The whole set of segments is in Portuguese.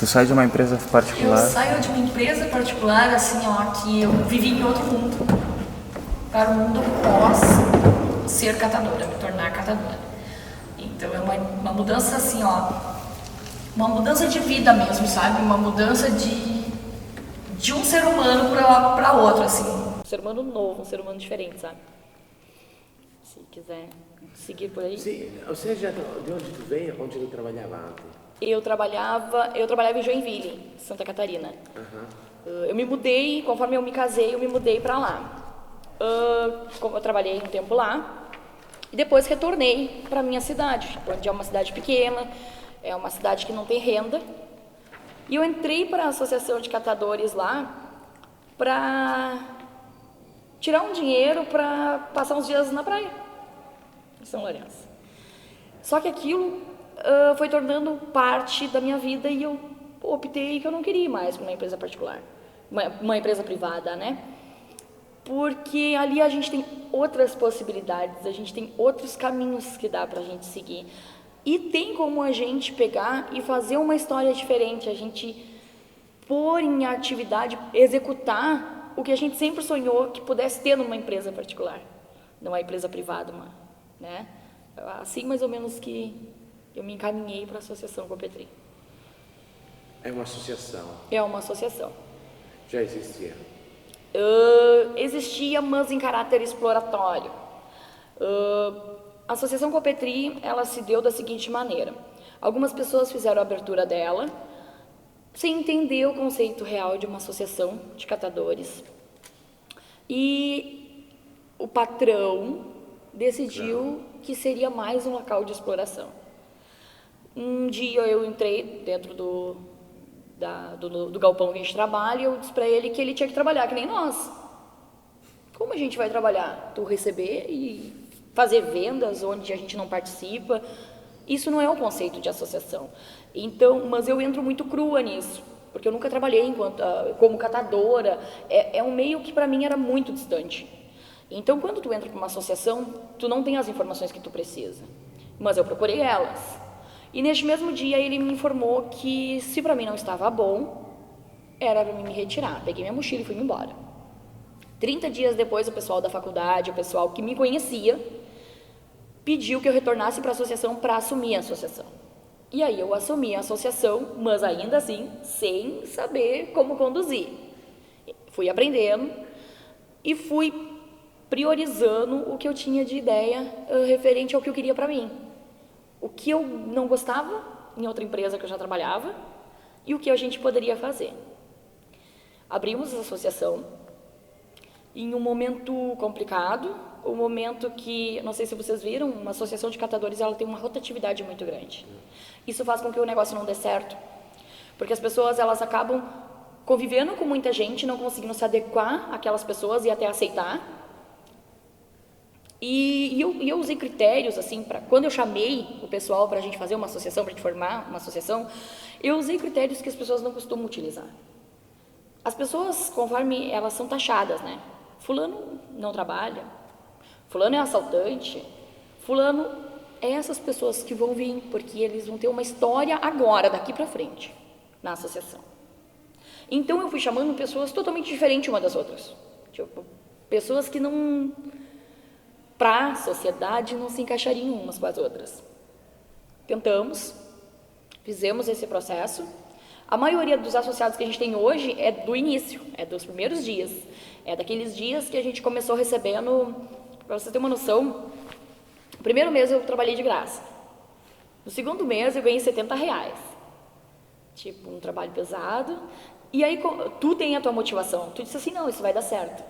Tu sai de uma empresa particular? Eu saio de uma empresa particular, assim, ó, que eu vivi em outro mundo. Para o mundo pós ser catadora, me tornar catadora. Então é uma mudança assim, ó, uma mudança de vida mesmo, sabe? Uma mudança de um ser humano para outro, assim. Um ser humano novo, um ser humano diferente, sabe? Se quiser seguir por aí. Sim, ou seja, de onde tu vem, onde tu trabalhava antes? Eu trabalhava em Joinville, Santa Catarina. Eu me mudei, conforme eu me casei, eu me mudei para lá. Eu trabalhei um tempo lá e depois retornei para minha cidade, onde é uma cidade pequena, é uma cidade que não tem renda. E eu entrei para a associação de catadores lá para tirar um dinheiro para passar uns dias na praia, em São Lourenço. Só que aquilo foi tornando parte da minha vida e eu optei que eu não queria ir mais para uma empresa particular, uma empresa privada, né? Porque ali a gente tem outras possibilidades, a gente tem outros caminhos que dá pra gente seguir. E tem como a gente pegar e fazer uma história diferente, a gente pôr em atividade, executar o que a gente sempre sonhou que pudesse ter numa empresa particular, numa empresa privada, né? Assim mais ou menos que eu me encaminhei para a Associação Copetri. É uma associação. É uma associação. Já existia? Existia, mas em caráter exploratório. A Associação Copetri, ela se deu da seguinte maneira. Algumas pessoas fizeram a abertura dela, sem entender o conceito real de uma associação de catadores. E o patrão decidiu que seria mais um local de exploração. Um dia eu entrei dentro do galpão que a gente trabalha e eu disse para ele que ele tinha que trabalhar que nem nós. Como a gente vai trabalhar? Tu receber e fazer vendas onde a gente não participa? Isso não é o conceito de associação. Então, mas eu entro muito crua nisso, porque eu nunca trabalhei como catadora. É um meio que para mim era muito distante. Então, quando tu entra para uma associação, tu não tem as informações que tu precisa. Mas eu procurei elas. E neste mesmo dia ele me informou que se para mim não estava bom, era para mim me retirar. Peguei minha mochila e fui embora. 30 dias depois, o pessoal da faculdade, o pessoal que me conhecia, pediu que eu retornasse para a associação para assumir a associação. E aí eu assumi a associação, mas ainda assim, sem saber como conduzir. Fui aprendendo e fui priorizando o que eu tinha de ideia referente ao que eu queria para mim. O que eu não gostava em outra empresa que eu já trabalhava e o que a gente poderia fazer. Abrimos a associação em um momento complicado, um momento que, não sei se vocês viram, uma associação de catadores ela tem uma rotatividade muito grande. Isso faz com que o negócio não dê certo, porque as pessoas elas acabam convivendo com muita gente, não conseguindo se adequar àquelas pessoas e até aceitar. E eu usei critérios, assim, quando eu chamei o pessoal para a gente fazer uma associação, para a gente formar uma associação, eu usei critérios que as pessoas não costumam utilizar. As pessoas, conforme elas são taxadas, né? Fulano não trabalha, fulano é assaltante, fulano é essas pessoas que vão vir, porque eles vão ter uma história agora, daqui para frente, na associação. Então eu fui chamando pessoas totalmente diferentes uma das outras. Tipo, pessoas que não... para a sociedade não se encaixariam umas com as outras. Tentamos, fizemos esse processo. A maioria dos associados que a gente tem hoje é do início, é dos primeiros dias. É daqueles dias que a gente começou recebendo, para você ter uma noção, o primeiro mês eu trabalhei de graça. No segundo mês eu ganhei R$70. Tipo, um trabalho pesado. E aí tu tem a tua motivação. Tu disse assim, não, isso vai dar certo.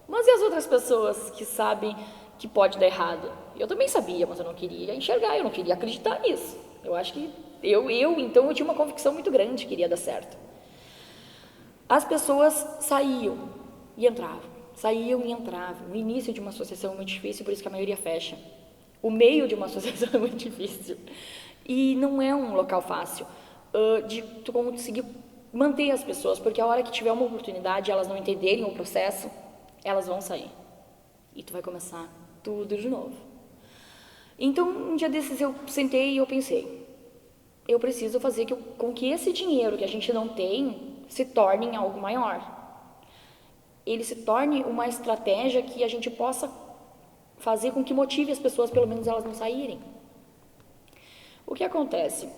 Mas e as outras pessoas que sabem que pode dar errado? Eu também sabia, mas eu não queria enxergar, eu não queria acreditar nisso. Eu acho que então eu tinha uma convicção muito grande que iria dar certo. As pessoas saíam e entravam, saíam e entravam. O início de uma associação é muito difícil, por isso que a maioria fecha. O meio de uma associação é muito difícil. E não é um local fácil de tu conseguir manter as pessoas, porque a hora que tiver uma oportunidade, elas não entenderem o processo, elas vão sair. E tu vai começar tudo de novo. Então, um dia desses eu sentei e eu pensei, eu preciso fazer com que esse dinheiro que a gente não tem se torne em algo maior. Ele se torne uma estratégia que a gente possa fazer com que motive as pessoas, pelo menos elas não saírem. O que acontece?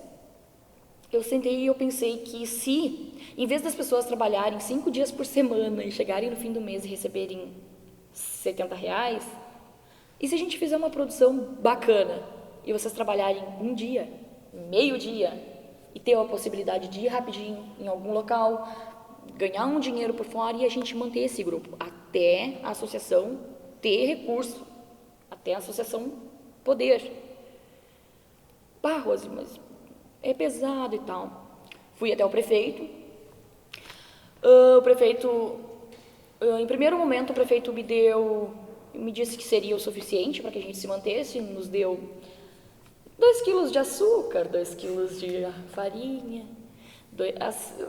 Eu sentei e eu pensei que se, em vez das pessoas trabalharem 5 dias por semana e chegarem no fim do mês e receberem R$ 70, e se a gente fizer uma produção bacana e vocês trabalharem um dia, meio dia, e ter a possibilidade de ir rapidinho em algum local, ganhar um dinheiro por fora e a gente manter esse grupo até a associação ter recurso, até a associação poder. Pá, Rose, mas é pesado e tal. Fui até o prefeito. O prefeito, em primeiro momento, o prefeito me disse que seria o suficiente para que a gente se mantesse, nos deu 2 quilos de açúcar, 2 quilos de farinha.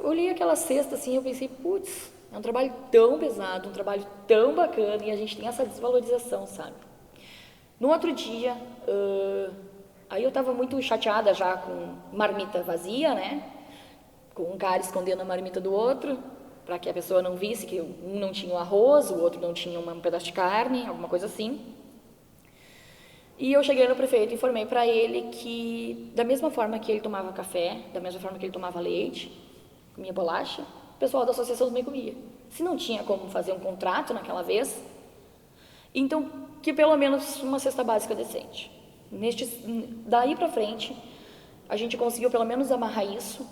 Olhei aquela cesta assim e eu pensei, putz, é um trabalho tão pesado, um trabalho tão bacana e a gente tem essa desvalorização, sabe? No outro dia, aí eu estava muito chateada já com marmita vazia, né? Com um cara escondendo a marmita do outro, para que a pessoa não visse que um não tinha o arroz, o outro não tinha um pedaço de carne, alguma coisa assim. E eu cheguei no prefeito e informei para ele que, da mesma forma que ele tomava café, da mesma forma que ele tomava leite, comia bolacha, o pessoal da associação também comia. Se não tinha como fazer um contrato naquela vez, então que pelo menos uma cesta básica decente. Daí para frente, a gente conseguiu pelo menos amarrar isso,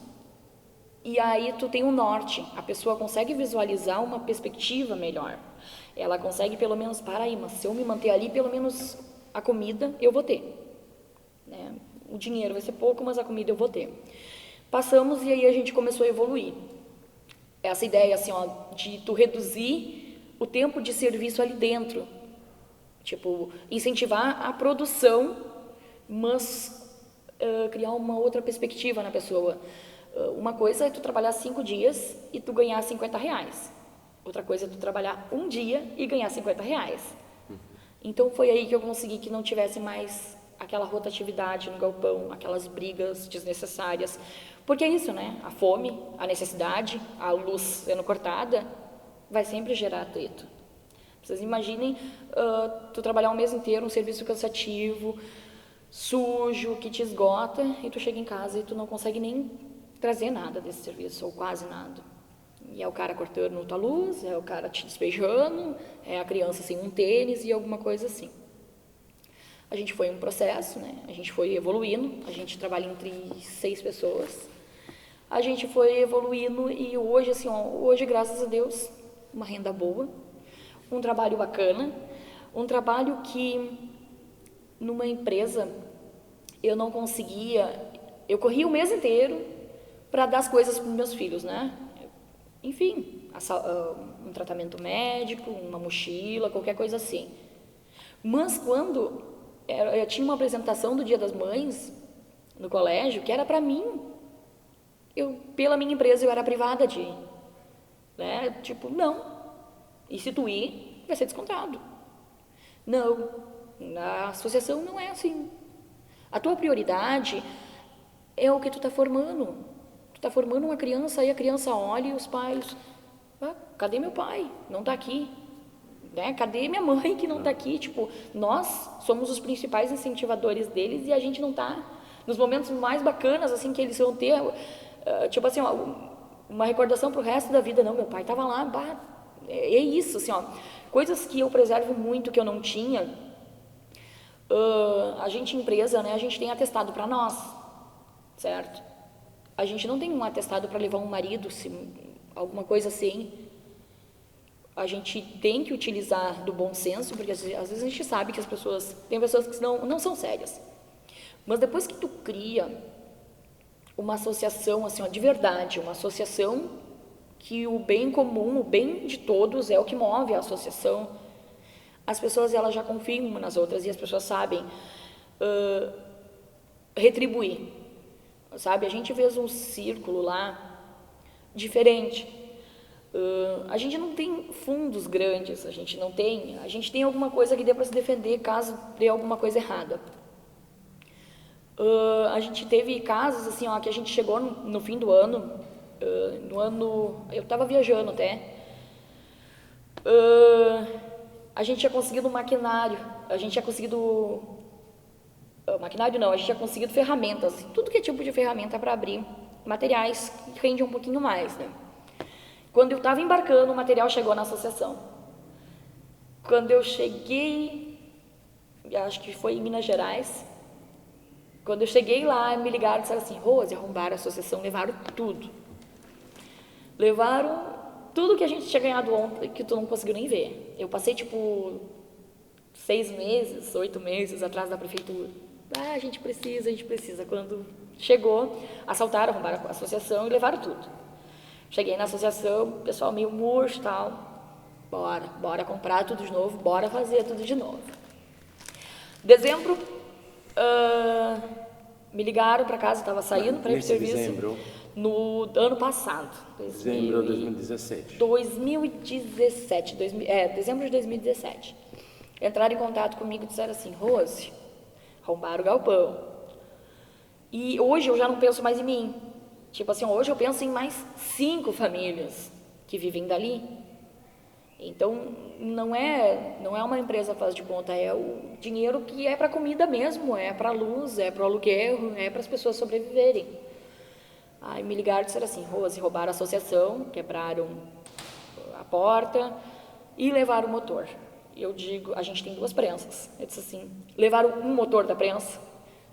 e aí tu tem um norte, a pessoa consegue visualizar uma perspectiva melhor. Ela consegue pelo menos, para aí, mas se eu me manter ali, pelo menos a comida eu vou ter, né? O dinheiro vai ser pouco, mas a comida eu vou ter. Passamos e aí a gente começou a evoluir. Essa ideia assim, ó, de tu reduzir o tempo de serviço ali dentro, tipo, incentivar a produção, mas criar uma outra perspectiva na pessoa. Uma coisa é tu trabalhar 5 dias e tu ganhar R$ 50. Outra coisa é tu trabalhar um dia e ganhar R$ 50. Então foi aí que eu consegui que não tivesse mais aquela rotatividade no galpão, aquelas brigas desnecessárias. Porque é isso, né? A fome, a necessidade, a luz sendo cortada, vai sempre gerar atrito. Vocês imaginem tu trabalhar um mês inteiro, um serviço cansativo, sujo, que te esgota, e tu chega em casa e tu não consegue nem trazer nada desse serviço, ou quase nada. E é o cara cortando tua luz, é o cara te despejando, é a criança sem um tênis e alguma coisa assim. A gente foi em um processo, né? A gente foi evoluindo, a gente trabalha entre 6 pessoas. A gente foi evoluindo e hoje, assim, ó, hoje, graças a Deus, uma renda boa, um trabalho bacana, um trabalho que numa empresa eu não conseguia, eu corria o mês inteiro para dar as coisas para os meus filhos, né? Enfim, um tratamento médico, uma mochila, qualquer coisa assim. Mas quando eu tinha uma apresentação do Dia das Mães no colégio, que era para mim, pela minha empresa eu era privada de ir, né? Tipo, não. E se tu ir, vai ser descontado. Não, na associação não é assim. A tua prioridade é o que tu está formando. Tu está formando uma criança e a criança olha e os pais, cadê meu pai? Não está aqui. Né? Cadê minha mãe que não está aqui? Tipo, nós somos os principais incentivadores deles e a gente não está. Nos momentos mais bacanas, assim, que eles vão ter, tipo assim, ó, uma recordação pro resto da vida. Não, meu pai estava lá, é isso, assim, ó. Coisas que eu preservo muito, que eu não tinha. A gente, empresa, né, a gente tem atestado para nós, certo? A gente não tem um atestado para levar um marido, alguma coisa assim. A gente tem que utilizar do bom senso, porque às vezes a gente sabe que tem pessoas que não são sérias. Mas depois que tu cria uma associação, assim, ó, de verdade, uma associação que o bem comum, o bem de todos é o que move a associação, as pessoas elas já confiam umas nas outras e as pessoas sabem retribuir, sabe? A gente fez um círculo lá diferente. A gente não tem fundos grandes, a gente tem alguma coisa que dê para se defender caso dê alguma coisa errada. A gente teve casos assim, ó, que a gente chegou no fim do ano, eu estava viajando até, a gente tinha conseguido um maquinário, a gente tinha conseguido, maquinário não, a gente tinha conseguido ferramentas, tudo que é tipo de ferramenta para abrir materiais que rendem um pouquinho mais, né? Quando eu estava embarcando, o material chegou na associação. Quando eu cheguei, acho que foi em Minas Gerais, quando eu cheguei lá, me ligaram e disseram assim, Rose, arrombaram a associação, levaram tudo. Levaram tudo que a gente tinha ganhado ontem, que tu não conseguiu nem ver. Eu passei, tipo, 6 meses, 8 meses atrás da prefeitura. A gente precisa. Quando chegou, assaltaram, arrombaram a associação e levaram tudo. Cheguei na associação, o pessoal meio murcho e tal. Bora comprar tudo de novo, bora fazer tudo de novo. Dezembro, me ligaram para casa, estava saindo para ir para o serviço. Dezembro? No ano passado. Dezembro de 2017. 2017, dezembro de 2017. Entraram em contato comigo e disseram assim, Rose, arrombaram o galpão. E hoje eu já não penso mais em mim. Tipo assim, hoje eu penso em mais 5 famílias que vivem dali. Então, não é uma empresa faz de conta, é o dinheiro que é para comida mesmo, é para luz, é para o aluguel, é para as pessoas sobreviverem. Aí me ligaram e disseram assim, Rose, roubaram a associação, quebraram a porta e levaram o motor. Eu digo, a gente tem 2 prensas. Eu disse assim, levaram um motor da prensa?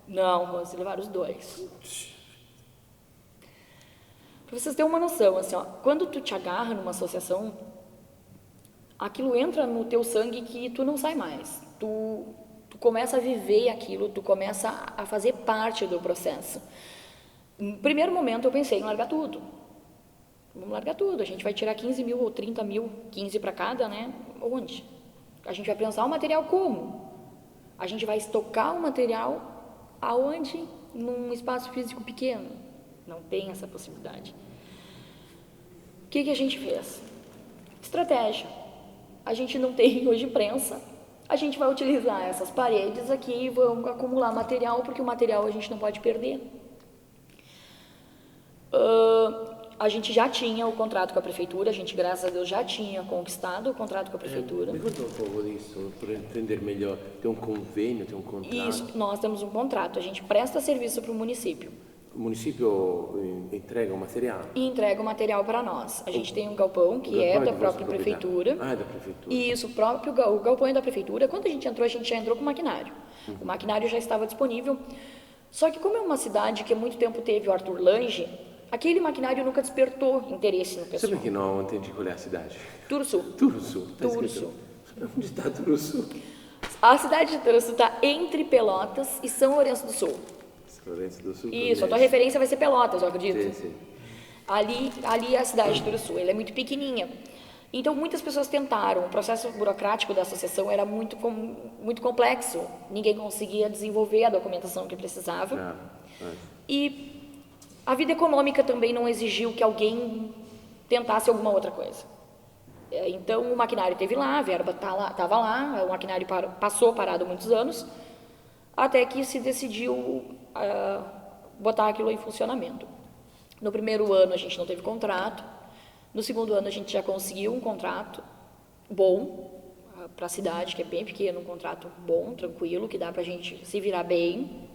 Não, Rose, levaram os 2. Para vocês terem uma noção, assim, ó, quando tu te agarra numa associação, aquilo entra no teu sangue que tu não sai mais. Tu começa a viver aquilo, tu começa a fazer parte do processo. No primeiro momento eu pensei em largar tudo. Vamos largar tudo, a gente vai tirar 15 mil ou 30 mil, 15 para cada, né? Onde? A gente vai prensar o material como? A gente vai estocar o material aonde? Num espaço físico pequeno. Não tem essa possibilidade. O que a gente fez? Estratégia. A gente não tem hoje prensa, a gente vai utilizar essas paredes aqui e vamos acumular material, porque o material a gente não pode perder. A gente já tinha o contrato com a prefeitura, a gente, graças a Deus, já tinha conquistado o contrato com a prefeitura. Me conta um pouco disso, para entender melhor. Tem um convênio, tem um contrato? Isso, nós temos um contrato, a gente presta serviço para o município. O município entrega o material? E entrega o material para nós. A gente tem um galpão que é da própria prefeitura. Ah, é da prefeitura. E isso, o galpão é da prefeitura. Quando a gente já entrou com o maquinário. O maquinário já estava disponível. Só que como é uma cidade que há muito tempo teve o Arthur Lange, aquele maquinário nunca despertou interesse no pessoal. Sabe que não entendi qual é a cidade? Turuçu. Turuçu. Tá Turuçu. Onde está Turuçu? A cidade de Turuçu está entre Pelotas e São Lourenço do Sul. São Lourenço do Sul. Isso, a tua referência vai ser Pelotas, eu acredito. Sim. Ali é a cidade de Turuçu, ela é muito pequenininha. Então, muitas pessoas tentaram, o processo burocrático da associação era muito complexo, ninguém conseguia desenvolver a documentação que precisava. E a vida econômica também não exigiu que alguém tentasse alguma outra coisa. Então, o maquinário esteve lá, a verba estava lá, o maquinário passou parado muitos anos, até que se decidiu botar aquilo em funcionamento. No primeiro ano a gente não teve contrato, no segundo ano a gente já conseguiu um contrato bom para a cidade, que é bem pequeno, um contrato bom, tranquilo, que dá para a gente se virar bem.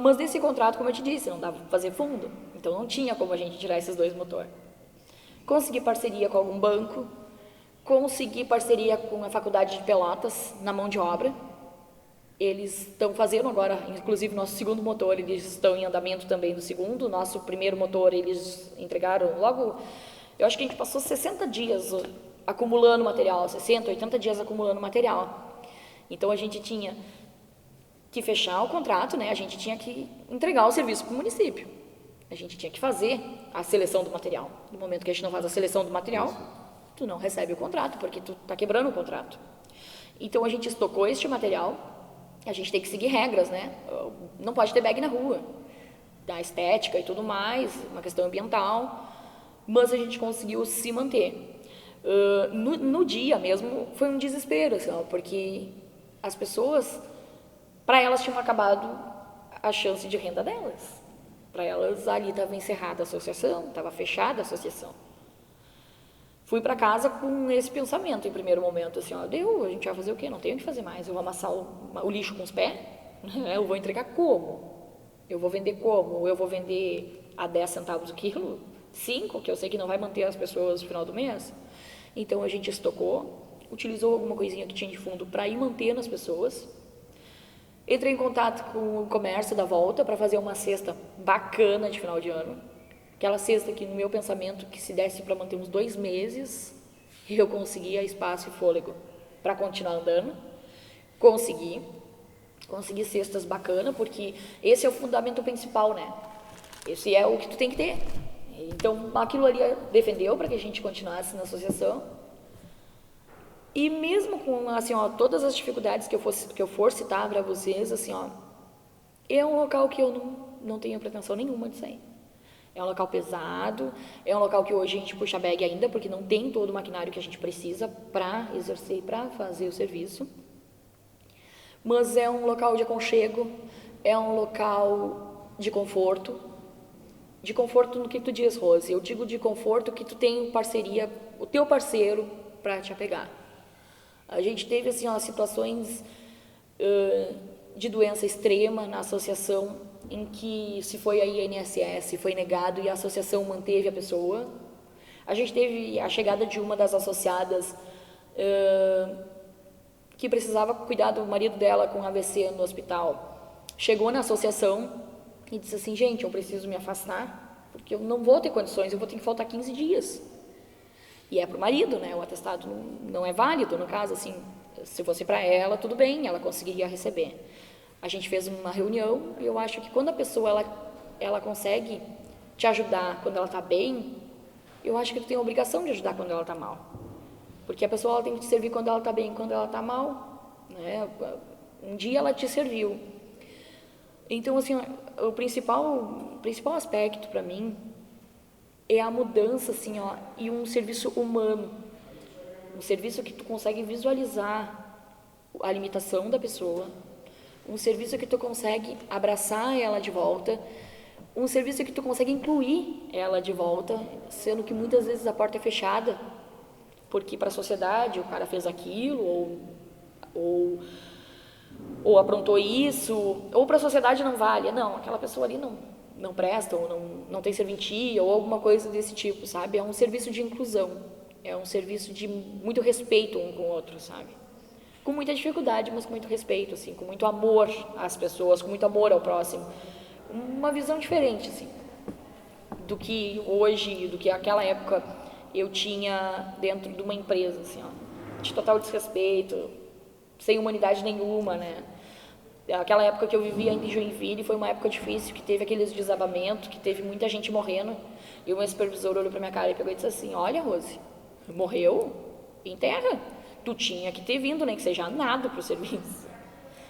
Mas nesse contrato, como eu te disse, não dava para fazer fundo, então não tinha como a gente tirar esses 2 motores. Consegui parceria com algum banco, consegui parceria com a Faculdade de Pelotas na mão de obra. Eles estão fazendo agora, inclusive, nosso segundo motor, eles estão em andamento também do segundo. Nosso primeiro motor, eles entregaram logo, eu acho que a gente passou 60 dias acumulando material, 60, 80 dias acumulando material. Então, a gente tinha que fechar o contrato, né? A gente tinha que entregar o serviço para o município. A gente tinha que fazer a seleção do material. No momento que a gente não faz a seleção do material, tu não recebe o contrato, porque tu está quebrando o contrato. Então, a gente estocou este material. A gente tem que seguir regras, né? Não pode ter bag na rua, da estética e tudo mais, uma questão ambiental, mas a gente conseguiu se manter. No dia mesmo foi um desespero, assim, porque as pessoas, para elas tinham acabado a chance de renda delas. Para elas, ali estava encerrada a associação, estava fechada a associação. Fui para casa com esse pensamento em primeiro momento, assim, ó, deu, a gente vai fazer o quê? Não tem o que fazer mais, eu vou amassar o lixo com os pés? Eu vou entregar como? Eu vou vender como? Eu vou vender a 10 centavos o quilo? 5, que eu sei que não vai manter as pessoas no final do mês? Então a gente estocou, utilizou alguma coisinha que tinha de fundo para ir mantendo as pessoas. Entrei em contato com o comércio da volta para fazer uma cesta bacana de final de ano. Aquela cesta que, no meu pensamento, que se desse para manter uns 2 meses, eu conseguia espaço e fôlego para continuar andando. Consegui cestas bacanas, porque esse é o fundamento principal, né? Esse é o que tu tem que ter. Então, aquilo ali defendeu para que a gente continuasse na associação. E mesmo com, assim, ó, todas as dificuldades que eu for citar para vocês, assim, ó, é um local que eu não tenho pretensão nenhuma de sair. É um local pesado, é um local que hoje a gente puxa a bag ainda, porque não tem todo o maquinário que a gente precisa para exercer, para fazer o serviço. Mas é um local de aconchego, é um local de conforto. De conforto no que tu diz, Rose? Eu digo de conforto que tu tem parceria, o teu parceiro para te apegar. A gente teve, assim, ó, situações de doença extrema na associação, em que se foi a INSS, foi negado e a associação manteve a pessoa. A gente teve a chegada de uma das associadas que precisava cuidar do marido dela com AVC no hospital. Chegou na associação e disse assim, gente, eu preciso me afastar, porque eu não vou ter condições, eu vou ter que faltar 15 dias. E é para o marido, né? O atestado não é válido, no caso, assim, se fosse para ela, tudo bem, ela conseguiria receber. A gente fez uma reunião e eu acho que quando a pessoa ela consegue te ajudar quando ela está bem, eu acho que tu tem a obrigação de ajudar quando ela está mal. Porque a pessoa ela tem que te servir quando ela está bem, quando ela está mal, né? Um dia ela te serviu. Então, assim, o principal aspecto para mim é a mudança, assim, ó, e um serviço humano. Um serviço que tu consegue visualizar a limitação da pessoa, um serviço que tu consegue abraçar ela de volta, um serviço que tu consegue incluir ela de volta, sendo que muitas vezes a porta é fechada, porque para a sociedade o cara fez aquilo, ou aprontou isso, ou para a sociedade não vale. Não, aquela pessoa ali não presta, ou não tem serventia, ou alguma coisa desse tipo, sabe? É um serviço de inclusão, é um serviço de muito respeito um com o outro, sabe? Com muita dificuldade, mas com muito respeito, assim, com muito amor às pessoas, com muito amor ao próximo. Uma visão diferente, assim, do que hoje, do que aquela época eu tinha dentro de uma empresa, assim, ó, de total desrespeito, sem humanidade nenhuma, né? Aquela época que eu vivia em Joinville foi uma época difícil, que teve aqueles desabamentos, que teve muita gente morrendo, e o meu supervisor olhou pra minha cara e pegou e disse assim, olha, Rose, morreu? Enterra. Tu tinha que ter vindo, nem que seja nada pro serviço.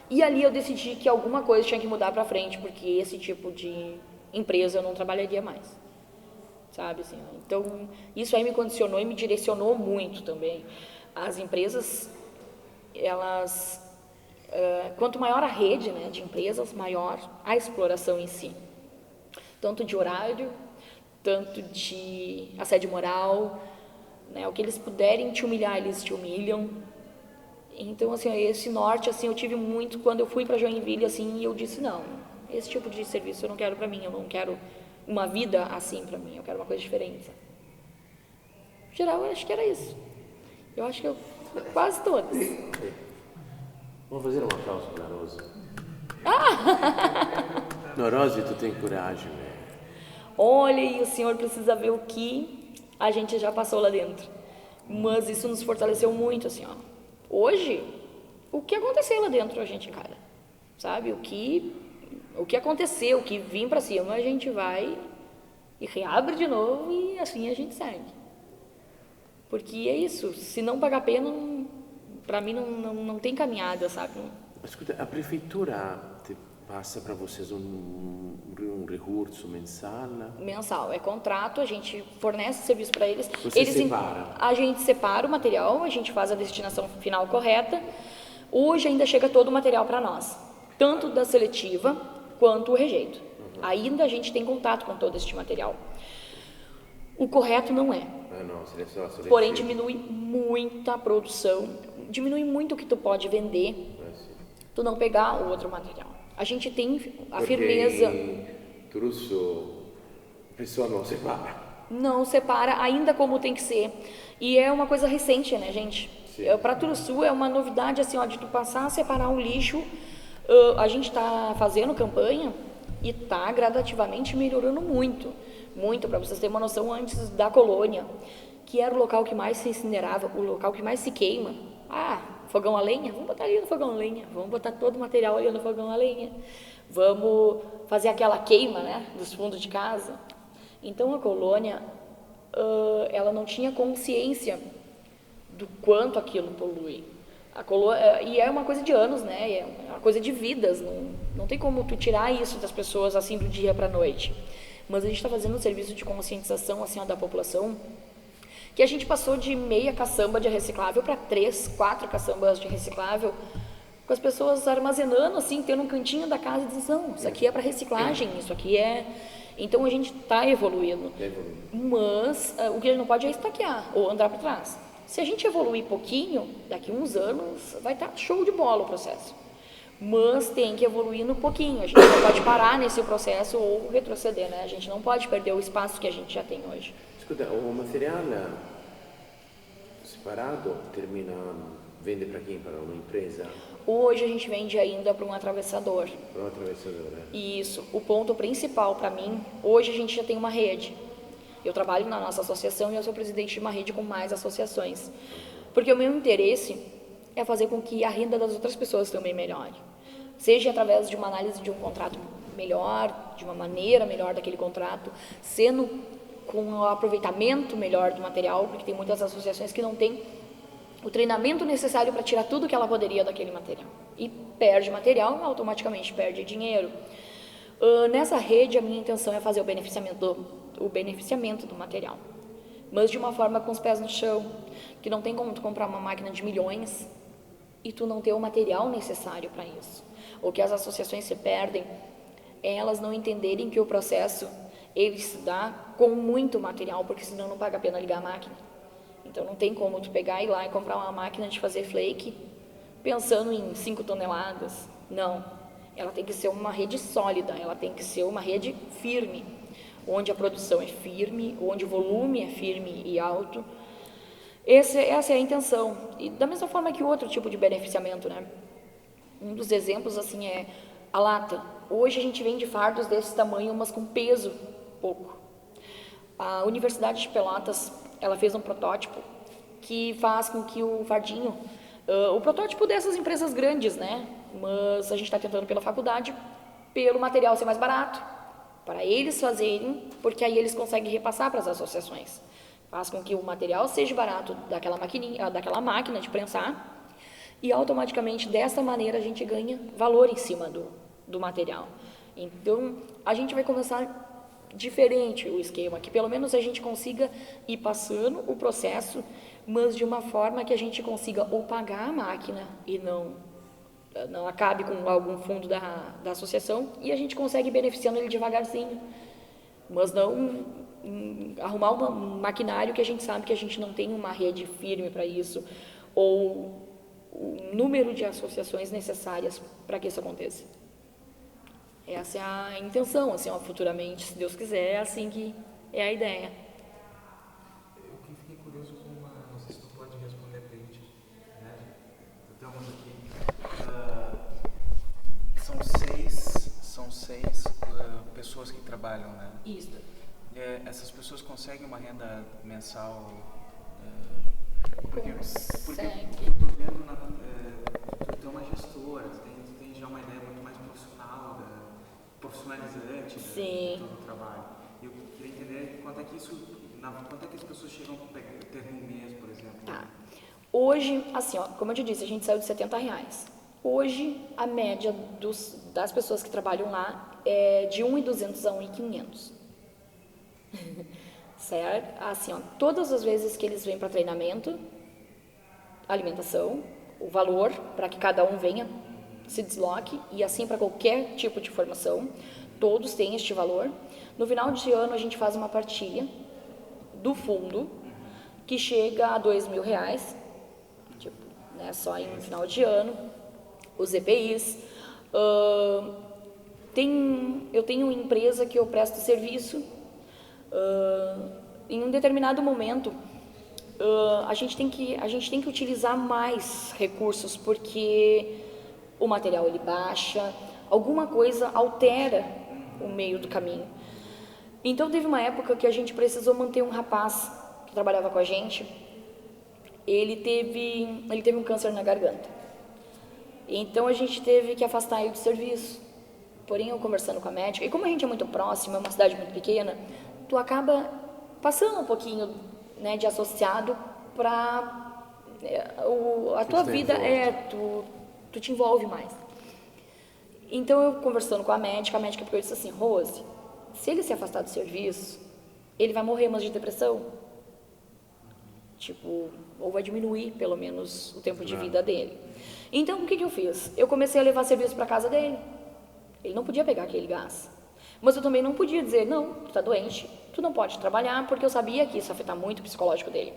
E ali eu decidi que alguma coisa tinha que mudar pra frente, porque esse tipo de empresa eu não trabalharia mais, sabe, assim, ó. Então, isso aí me condicionou e me direcionou muito também. As empresas, elas, quanto maior a rede, né, de empresas, maior a exploração em si. Tanto de horário, tanto de assédio moral, né, o que eles puderem te humilhar, eles te humilham. Então, assim, esse norte, assim, eu tive muito quando eu fui para Joinville, assim, e eu disse, não, esse tipo de serviço eu não quero para mim, eu não quero uma vida assim para mim, eu quero uma coisa diferente. Em geral, eu acho que era isso. Eu acho que eu, quase todas. Vamos fazer um aplauso para a Rose. Não, Rose, tu tem coragem, né? Olha, e o senhor precisa ver o que a gente já passou lá dentro. Mas isso nos fortaleceu muito, assim, ó. Hoje, o que aconteceu lá dentro a gente encara, sabe? O que aconteceu, o que vim para cima, a gente vai e reabre de novo e assim a gente segue. Porque é isso, se não pagar pena, para mim não tem caminhada, sabe? Escuta, a prefeitura passa para vocês um recurso mensal? Mensal, é contrato, a gente fornece serviço para eles. Você separa? A gente separa o material, a gente faz a destinação final correta. Hoje ainda chega todo o material para nós, tanto da seletiva quanto o rejeito. Ainda a gente tem contato com todo este material. O correto não é. Não, seria só seletivo. Porém, diminui muito a produção, diminui muito o que tu pode vender, tu não pegar o outro material. A gente tem a firmeza. Em Turusso, a pessoa não separa. Não separa ainda como tem que ser. E é uma coisa recente, né, gente? Para Turusso é uma novidade, assim, ó, de tu passar a separar um lixo. A gente está fazendo campanha e está gradativamente melhorando muito. Muito, para vocês terem uma noção, antes da colônia, que era o local que mais se incinerava, o local que mais se queima. Fogão a lenha? Vamos botar ali no fogão a lenha. Vamos botar todo o material ali no fogão a lenha. Vamos fazer aquela queima, né, dos fundos de casa. Então, a colônia, ela não tinha consciência do quanto aquilo polui. E é uma coisa de anos, né, é uma coisa de vidas. Não tem como tu tirar isso das pessoas assim do dia para a noite. Mas a gente está fazendo um serviço de conscientização assim, ó, da população, que a gente passou de meia caçamba de reciclável para 3, 4 caçambas de reciclável, com as pessoas armazenando, assim, tendo um cantinho da casa e dizendo, não, isso aqui é para reciclagem, isso aqui é... Então a gente está evoluindo. Mas o que a gente não pode é estaquear ou andar para trás. Se a gente evoluir pouquinho, daqui uns anos vai estar show de bola o processo. Mas tem que evoluir no pouquinho, a gente não pode parar nesse processo ou retroceder, né? A gente não pode perder o espaço que a gente já tem hoje. Escuta, o material separado vende para quem? Para uma empresa? Hoje a gente vende ainda para um atravessador. Para um atravessador, né? Isso, o ponto principal para mim, hoje a gente já tem uma rede. Eu trabalho na nossa associação e eu sou presidente de uma rede com mais associações. Porque o meu interesse é fazer com que a renda das outras pessoas também melhore. Seja através de uma análise de um contrato melhor, de uma maneira melhor daquele contrato, sendo com o aproveitamento melhor do material, porque tem muitas associações que não têm o treinamento necessário para tirar tudo que ela poderia daquele material. E perde material e automaticamente perde dinheiro. Nessa rede, a minha intenção é fazer o beneficiamento do material, mas de uma forma com os pés no chão, que não tem como tu comprar uma máquina de milhões e tu não ter o material necessário para isso. O que as associações se perdem é elas não entenderem que o processo ele se dá com muito material, porque senão não paga a pena ligar a máquina. Então não tem como tu pegar e ir lá e comprar uma máquina de fazer flake pensando em 5 toneladas. Não, ela tem que ser uma rede sólida, ela tem que ser uma rede firme, onde a produção é firme, onde o volume é firme e alto. Essa é a intenção. E da mesma forma que o outro tipo de beneficiamento, né? Um dos exemplos assim é a lata. Hoje a gente vende fardos desse tamanho, mas com peso pouco. A Universidade de Pelotas, ela fez um protótipo que faz com que o fardinho, o protótipo dessas empresas grandes, né? Mas a gente está tentando pela faculdade, pelo material ser mais barato, para eles fazerem, porque aí eles conseguem repassar para as associações. Faz com que o material seja barato daquela máquina de prensar e automaticamente dessa maneira a gente ganha valor em cima do material. Então a gente vai começar diferente o esquema, que pelo menos a gente consiga ir passando o processo, mas de uma forma que a gente consiga ou pagar a máquina e não acabe com algum fundo da associação, e a gente consegue beneficiando ele devagarzinho, mas não arrumar um maquinário que a gente sabe que a gente não tem uma rede firme para isso, ou o número de associações necessárias para que isso aconteça. Essa é a intenção, assim, ó, futuramente, se Deus quiser, é assim que é a ideia. Eu que fiquei curioso com não sei se tu pode responder pra gente, né? Eu tenho uma aqui. São seis pessoas que trabalham, né? Isso. Essas pessoas conseguem uma renda mensal? Porque eu tô vendo, tu é uma gestora, tu tem já uma ideia muito mais profissionalizante do trabalho. Eu queria entender quanto é que as pessoas chegam a ter no mês, por exemplo. Tá. Hoje, assim, ó, como eu te disse, a gente saiu de R$70. Hoje, a média das pessoas que trabalham lá é de 1.200 a 1.500. Certo? Assim, ó, todas as vezes que eles vêm para treinamento, alimentação, o valor para que cada um venha, se desloque, e assim para qualquer tipo de formação, todos têm este valor. No final de ano a gente faz uma partilha do fundo que chega a R$ 2.000, tipo, né, só em final de ano, os EPIs. Eu tenho uma empresa que eu presto serviço. Em um determinado momento, a gente tem que utilizar mais recursos, porque o material ele baixa, alguma coisa altera o meio do caminho. Então teve uma época que a gente precisou manter um rapaz que trabalhava com a gente. Ele teve um câncer na garganta. Então a gente teve que afastar ele do serviço. Porém, eu conversando com a médica, e como a gente é muito próximo, é uma cidade muito pequena, tu acaba passando um pouquinho, né, de associado para a tua vida tu te envolve mais. Então eu conversando com a médica pegou e disse assim: Rose, se ele se afastar do serviço, ele vai morrer, mas de depressão. Tipo, ou vai diminuir pelo menos o tempo de vida dele. Então o que eu fiz? Eu comecei a levar serviço para casa dele. Ele não podia pegar aquele gás. Mas eu também não podia dizer: não, tu tá doente, tu não pode trabalhar, porque eu sabia que isso ia afetar muito o psicológico dele.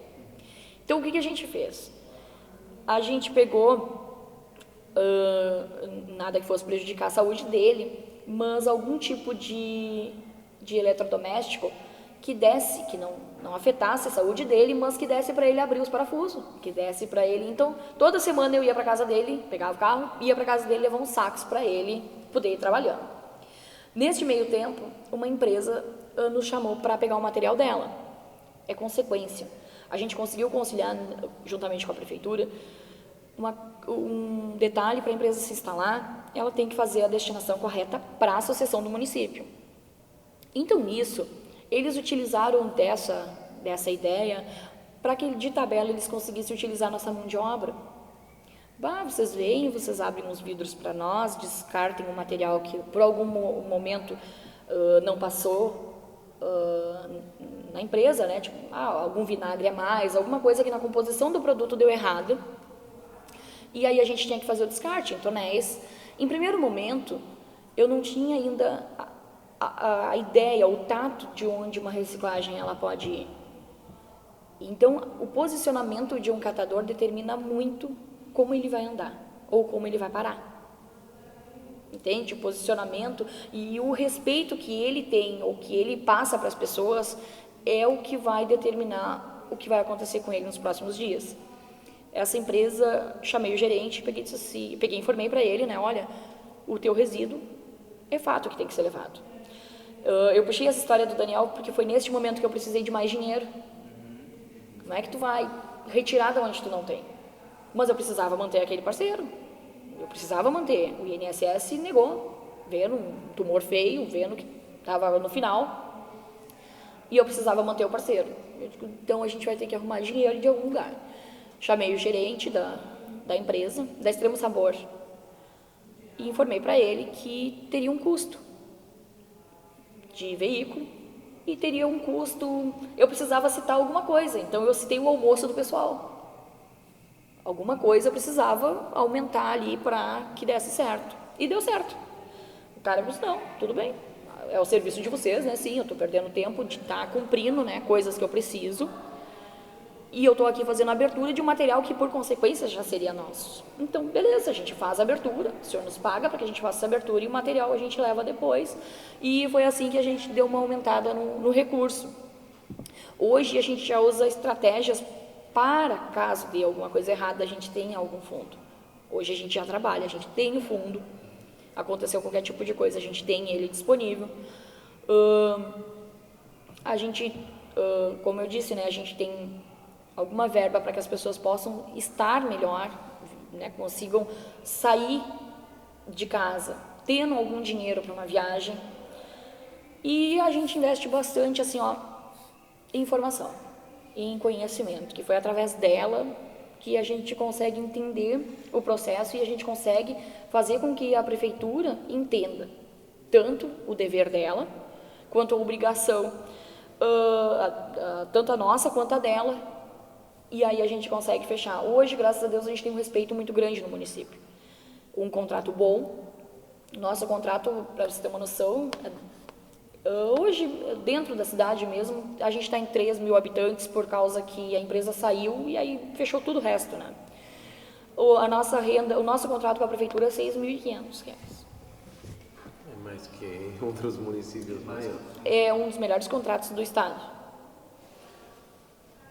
Então o que a gente fez? A gente pegou, nada que fosse prejudicar a saúde dele, mas algum tipo de eletrodoméstico que desse, que não afetasse a saúde dele, mas que desse para ele abrir os parafusos, que desse para ele. Então, toda semana eu ia para casa dele, pegava o carro, ia para casa dele, levava uns sacos para ele poder ir trabalhando. Neste meio tempo, uma empresa nos chamou para pegar o material dela. É consequência. A gente conseguiu conciliar, juntamente com a prefeitura, um detalhe: para a empresa se instalar, ela tem que fazer a destinação correta para a associação do município. Então, nisso, eles utilizaram dessa ideia para que, de tabela, eles conseguissem utilizar nossa mão de obra. Vocês vêm, vocês abrem uns vidros para nós, descartem o material que por algum momento não passou na empresa, né? Tipo, algum vinagre a mais, alguma coisa que na composição do produto deu errado. E aí a gente tinha que fazer o descarte em tonéis. Em primeiro momento, eu não tinha ainda a ideia, o tato de onde uma reciclagem ela pode ir. Então, o posicionamento de um catador determina muito como ele vai andar ou como ele vai parar. Entende? O posicionamento e o respeito que ele tem ou que ele passa para as pessoas é o que vai determinar o que vai acontecer com ele nos próximos dias. Essa empresa, chamei o gerente, informei para ele, né? Olha, o teu resíduo é fato que tem que ser levado. Eu puxei essa história do Daniel porque foi neste momento que eu precisei de mais dinheiro. Não é que tu vai retirar de onde tu não tem. Mas eu precisava manter aquele parceiro. Eu precisava manter. O INSS negou, vendo um tumor feio, vendo que estava no final. E eu precisava manter o parceiro. Então a gente vai ter que arrumar dinheiro de algum lugar. Chamei o gerente da empresa, da Extremo Sabor, e informei para ele que teria um custo de veículo e teria um custo. Eu precisava citar alguma coisa, então eu citei o almoço do pessoal. Alguma coisa eu precisava aumentar ali para que desse certo. E deu certo. O cara disse: não, tudo bem, é o serviço de vocês, né? Sim, eu estou perdendo tempo de estar cumprindo, né, coisas que eu preciso. E eu estou aqui fazendo a abertura de um material que, por consequência, já seria nosso. Então, beleza, a gente faz a abertura, o senhor nos paga para que a gente faça essa abertura e o material a gente leva depois. E foi assim que a gente deu uma aumentada no recurso. Hoje, a gente já usa estratégias para, caso dê alguma coisa errada, a gente tenha algum fundo. Hoje a gente já trabalha, a gente tem o fundo. Aconteceu qualquer tipo de coisa, a gente tem ele disponível. A gente, como eu disse, né, a gente tem alguma verba para que as pessoas possam estar melhor, né, consigam sair de casa, tendo algum dinheiro para uma viagem. E a gente investe bastante assim, em informação, em conhecimento, que foi através dela que a gente consegue entender o processo e a gente consegue fazer com que a prefeitura entenda tanto o dever dela, quanto a obrigação, tanto a nossa quanto a dela. E aí a gente consegue fechar. Hoje, graças a Deus, a gente tem um respeito muito grande no município. um contrato bom. Nosso contrato, para você ter uma noção, hoje, dentro da cidade mesmo, a gente está em 3 mil habitantes por causa que a empresa saiu e aí fechou tudo o resto, né? A nossa renda, o nosso contrato com a prefeitura é R$6.500. É mais que em outros municípios, mas... É um dos melhores contratos do estado.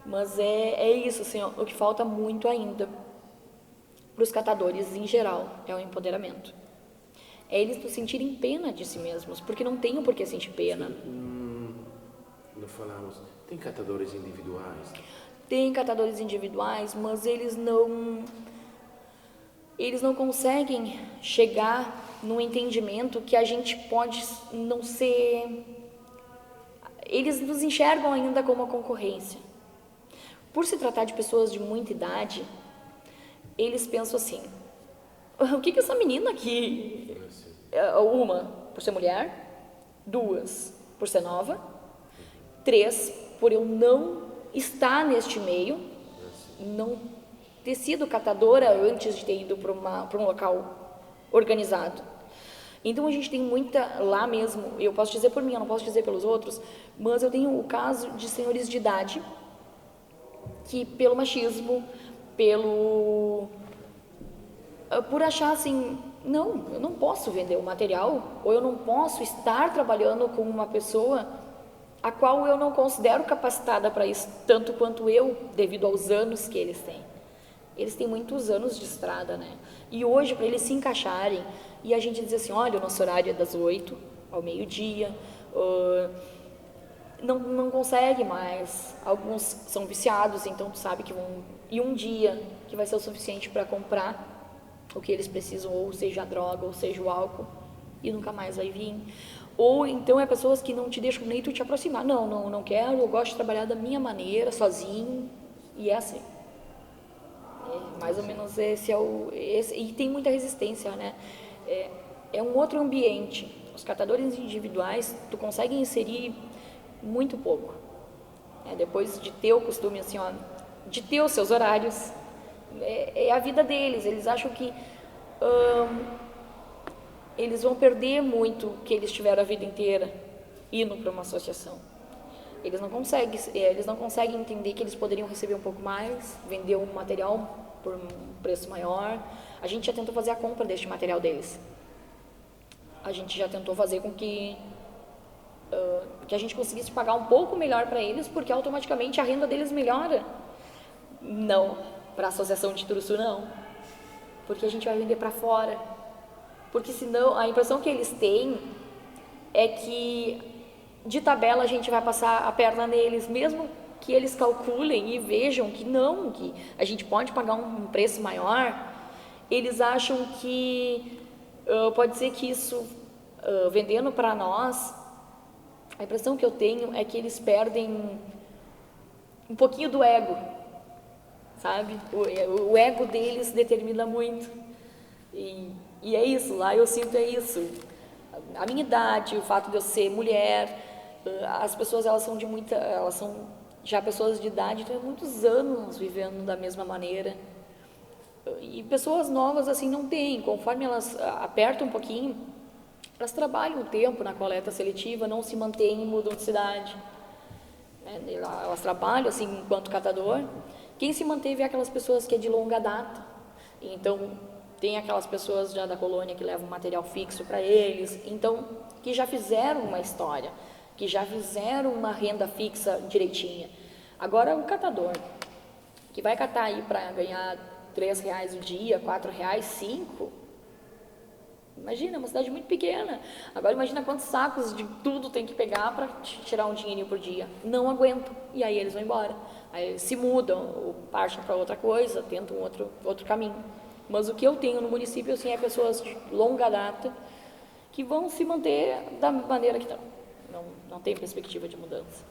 Mas é isso, assim, ó, o que falta muito ainda para os catadores em geral é o empoderamento. É eles não sentirem pena de si mesmos, porque não tem o porquê sentir pena. Não falamos, tem catadores individuais? Tem catadores individuais, mas eles não conseguem chegar no entendimento que a gente pode não ser... Eles nos enxergam ainda como uma concorrência. Por se tratar de pessoas de muita idade, eles pensam assim, o que essa menina aqui... Uma, por ser mulher. 2, por ser nova. 3, por eu não estar neste meio, não ter sido catadora antes de ter ido para um local organizado. Então a gente tem muita, lá mesmo, eu posso dizer por mim, eu não posso dizer pelos outros, mas eu tenho o caso de senhores de idade que pelo machismo, por achar assim, não, eu não posso vender o material, ou eu não posso estar trabalhando com uma pessoa a qual eu não considero capacitada para isso, tanto quanto eu, devido aos anos que eles têm. Eles têm muitos anos de estrada, né? E hoje, para eles se encaixarem, e a gente diz assim, olha, o nosso horário é das 8 ao meio-dia, não consegue mais. Alguns são viciados, então tu sabe que vão... E um dia que vai ser o suficiente para comprar o que eles precisam, ou seja a droga, ou seja o álcool, e nunca mais vai vir. Ou então é pessoas que não te deixam nem tu te aproximar. Não quero, eu gosto de trabalhar da minha maneira, sozinho, e é assim. Mais ou menos esse é e tem muita resistência, né? É um outro ambiente. Os catadores individuais, tu consegue inserir muito pouco. Depois de ter o costume, assim, ó, de ter os seus horários, é a vida deles. Eles acham que eles vão perder muito o que eles tiveram a vida inteira indo para uma associação. Eles não conseguem entender que eles poderiam receber um pouco mais, vender um material por um preço maior. A gente já tentou fazer a compra deste material deles. A gente já tentou fazer com que a gente conseguisse pagar um pouco melhor para eles, porque automaticamente a renda deles melhora. Não, para a Associação de Turuçu não, porque a gente vai vender para fora. Porque senão, a impressão que eles têm é que de tabela a gente vai passar a perna neles, mesmo que eles calculem e vejam que não, que a gente pode pagar um preço maior. Eles acham que pode ser que isso, vendendo para nós, a impressão que eu tenho é que eles perdem um pouquinho do ego, sabe? O ego deles determina muito. E é isso, lá eu sinto isso. A minha idade, o fato de eu ser mulher, as pessoas elas são já pessoas de idade, então há muitos anos vivendo da mesma maneira. E pessoas novas assim não têm, conforme elas apertam um pouquinho, elas trabalham um tempo na coleta seletiva, não se mantêm, mudam de cidade. Elas trabalham assim enquanto catador. Quem se manteve é aquelas pessoas que é de longa data. Então, tem aquelas pessoas já da colônia que levam material fixo para eles, então, que já fizeram uma história, que já fizeram uma renda fixa direitinha. Agora, o catador, que vai catar aí para ganhar R$3 o dia, R$4, 5, imagina, é uma cidade muito pequena. Agora, imagina quantos sacos de tudo tem que pegar para tirar um dinheirinho por dia. Não aguentam, e aí eles vão embora. Aí eles se mudam, ou partem para outra coisa, tentam outro caminho. Mas o que eu tenho no município, assim, é pessoas de longa data que vão se manter da maneira que estão. Não tem perspectiva de mudança.